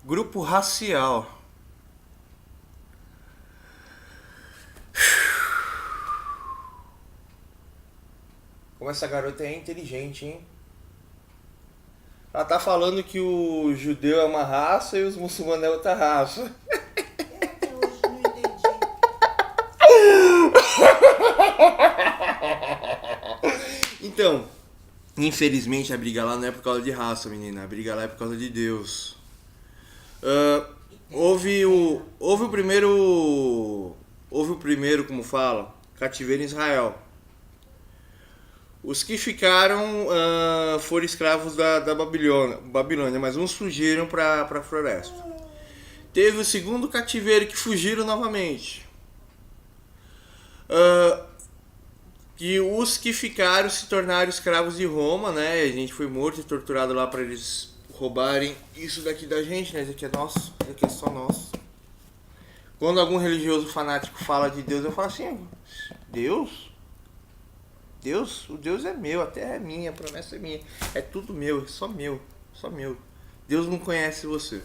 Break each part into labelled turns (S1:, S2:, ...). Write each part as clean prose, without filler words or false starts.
S1: Grupo racial. Como essa garota é inteligente, hein? Ela tá falando que o judeu é uma raça e os muçulmanos é outra raça.
S2: Até hoje não entendi.
S1: Então, infelizmente a briga lá não é por causa de raça, menina. A briga lá é por causa de Deus. Houve o primeiro. Houve o primeiro, como fala, cativeiro em Israel. Os que ficaram foram escravos da Babilônia, mas uns fugiram para a floresta. Teve o segundo cativeiro que fugiram novamente. Que os que ficaram se tornaram escravos de Roma, né? A gente foi morto e torturado lá para eles roubarem isso daqui da gente, né? Isso aqui é nosso, isso aqui é só nosso. Quando algum religioso fanático fala de Deus, eu falo assim: Deus? Deus? O Deus é meu, a terra é minha, a promessa é minha. É tudo meu, é só meu, só meu. Deus não conhece você.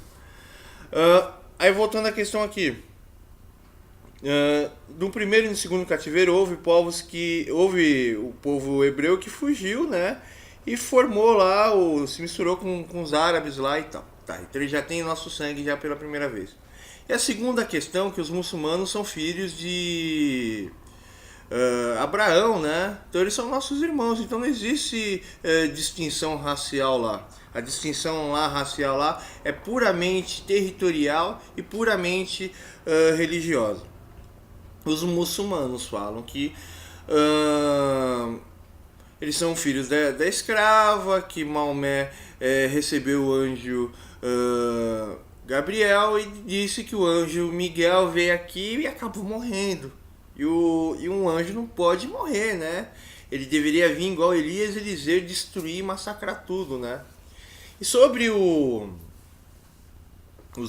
S1: Aí voltando à questão aqui. No primeiro e no segundo cativeiro houve o povo hebreu que fugiu, né? E formou lá, se misturou com os árabes lá e tal. Tá, então ele já tem nosso sangue já pela primeira vez. E a segunda questão é que os muçulmanos são filhos de Abraão, né? Então eles são nossos irmãos, então não existe distinção racial lá. A distinção lá racial lá é puramente territorial e puramente religiosa. Os muçulmanos falam que eles são filhos da escrava, que Maomé recebeu o anjo Gabriel e disse que o anjo Miguel veio aqui e acabou morrendo. E um anjo não pode morrer, né? Ele deveria vir igual Elias, Eliseu, destruir e massacrar tudo, né? E sobre os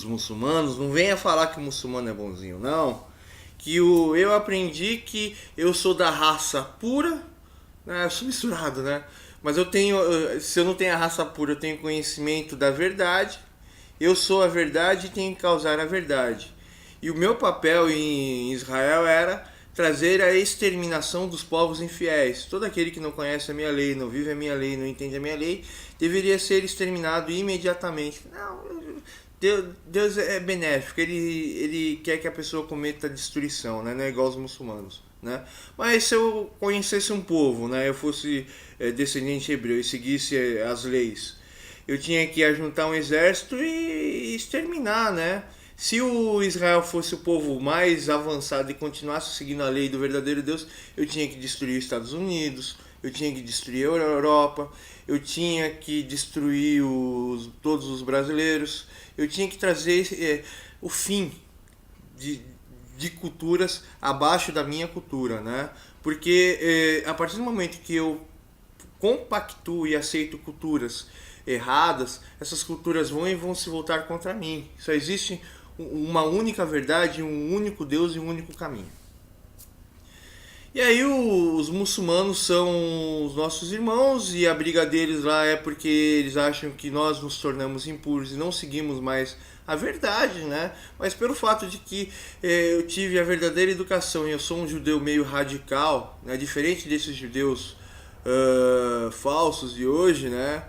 S1: muçulmanos, não venha falar que o muçulmano é bonzinho, não. Que eu aprendi que eu sou da raça pura, né? Eu sou misturado, né? Mas se eu não tenho a raça pura, eu tenho conhecimento da verdade. Eu sou a verdade e tenho que causar a verdade. E o meu papel em Israel era trazer a exterminação dos povos infiéis. Todo aquele que não conhece a minha lei, não vive a minha lei, não entende a minha lei, deveria ser exterminado imediatamente. Não, Deus é benéfico, ele quer que a pessoa cometa destruição, né? Não é igual aos muçulmanos, né? Mas se eu conhecesse um povo, né? Eu fosse descendente hebreu e seguisse as leis, eu tinha que ajuntar um exército e exterminar, né? Se o Israel fosse o povo mais avançado e continuasse seguindo a lei do verdadeiro Deus, eu tinha que destruir os Estados Unidos, eu tinha que destruir a Europa, eu tinha que destruir todos os brasileiros, eu tinha que trazer o fim de culturas abaixo da minha cultura, né? Porque a partir do momento que eu compactuo e aceito culturas erradas, essas culturas vão se voltar contra mim. Só existe uma única verdade, um único Deus e um único caminho. E aí os muçulmanos são os nossos irmãos e a briga deles lá é porque eles acham que nós nos tornamos impuros e não seguimos mais a verdade, né? Mas pelo fato de que eu tive a verdadeira educação e eu sou um judeu meio radical, né? Diferente desses judeus falsos de hoje, né?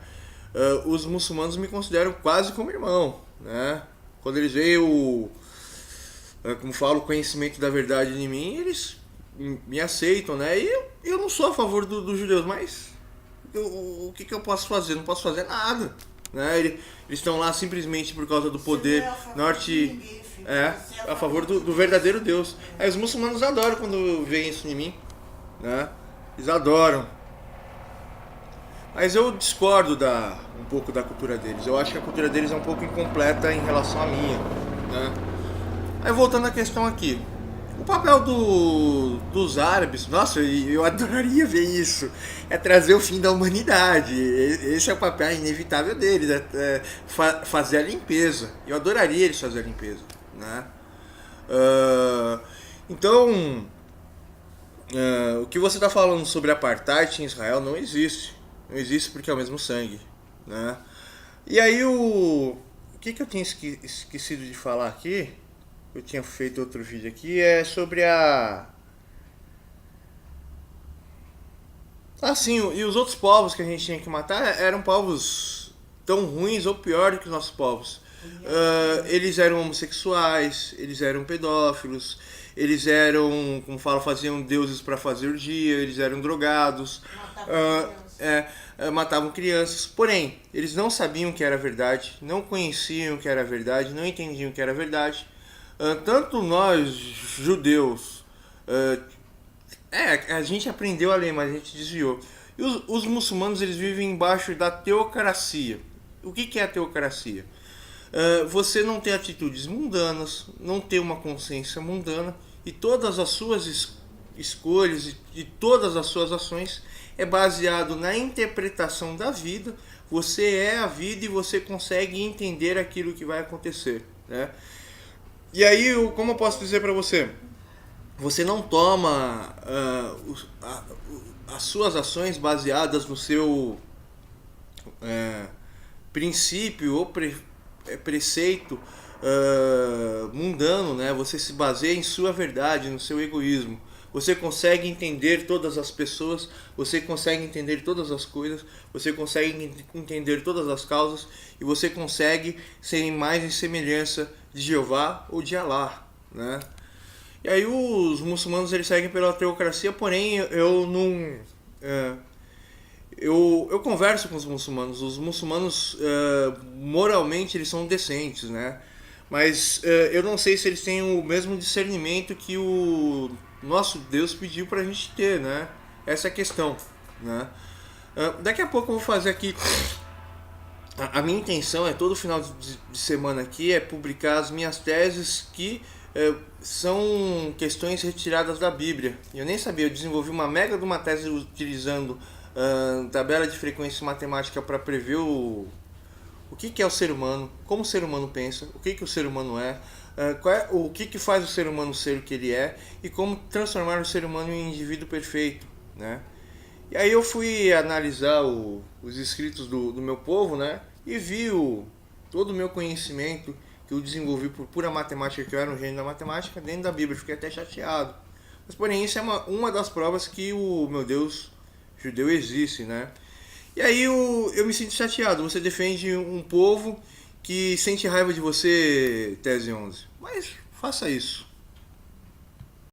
S1: Os muçulmanos me consideram quase como irmão, né? Quando eles veem como falo, o conhecimento da verdade em mim, eles me aceitam, né? E eu não sou a favor dos judeus, mas o que eu posso fazer? Não posso fazer nada, né? Eles estão lá simplesmente por causa do poder norte, a favor do verdadeiro Deus. Aí os muçulmanos adoram quando veem isso em mim, né? Eles adoram. Mas eu discordo um pouco da cultura deles. Eu acho que a cultura deles é um pouco incompleta em relação à minha, né? Aí voltando à questão aqui. O papel dos árabes, nossa, eu adoraria ver isso. É trazer o fim da humanidade. Esse é o papel inevitável deles, fazer a limpeza. Eu adoraria eles fazer a limpeza, né? Então, o que você está falando sobre apartheid em Israel não existe. Não existe porque é o mesmo sangue, né? E aí que eu tinha esquecido de falar aqui? Eu tinha feito outro vídeo aqui, é sobre a... Assim, e os outros povos que a gente tinha que matar eram povos tão ruins ou pior que os nossos povos. Eles eram homossexuais, eles eram pedófilos, eles eram, como falo, faziam deuses para fazer o dia, eles eram drogados, matavam crianças. Porém, eles não sabiam o que era verdade, não conheciam o que era verdade, não entendiam o que era verdade. Tanto nós, judeus, a gente aprendeu a ler, mas a gente desviou. E os muçulmanos, eles vivem embaixo da teocracia. O que é a teocracia? Você não ter atitudes mundanas, não ter uma consciência mundana, e todas as suas escolhas e todas as suas ações é baseado na interpretação da vida. Você é a vida e você consegue entender aquilo que vai acontecer, né? E aí, como eu posso dizer para você? Você não toma as suas ações baseadas no seu princípio ou preceito mundano, né? Você se baseia em sua verdade, no seu egoísmo. Você consegue entender todas as pessoas, você consegue entender todas as coisas, você consegue entender todas as causas e você consegue ser mais em semelhança de Jeová ou de Alá, né? E aí os muçulmanos, eles seguem pela teocracia, porém eu não... Eu converso com os muçulmanos moralmente eles são decentes, né? Mas eu não sei se eles têm o mesmo discernimento que o nosso Deus pediu pra gente ter, né? Essa é a questão, né? Daqui a pouco eu vou fazer aqui... A minha intenção é todo final de semana aqui é publicar as minhas teses que são questões retiradas da Bíblia. Eu nem sabia, eu desenvolvi uma mega de uma tese utilizando tabela de frequência matemática para prever o que é o ser humano, como o ser humano pensa, o que o ser humano é, o que faz o ser humano ser o que ele é e como transformar o ser humano em um indivíduo perfeito, né? E aí eu fui analisar os escritos do meu povo, né? E vi todo o meu conhecimento que eu desenvolvi por pura matemática, que eu era um gênio da matemática, dentro da Bíblia. Fiquei até chateado. Mas porém isso é uma das provas que o meu Deus judeu existe, né? E aí eu me sinto chateado. Você defende um povo que sente raiva de você, Tese 11. Mas faça isso.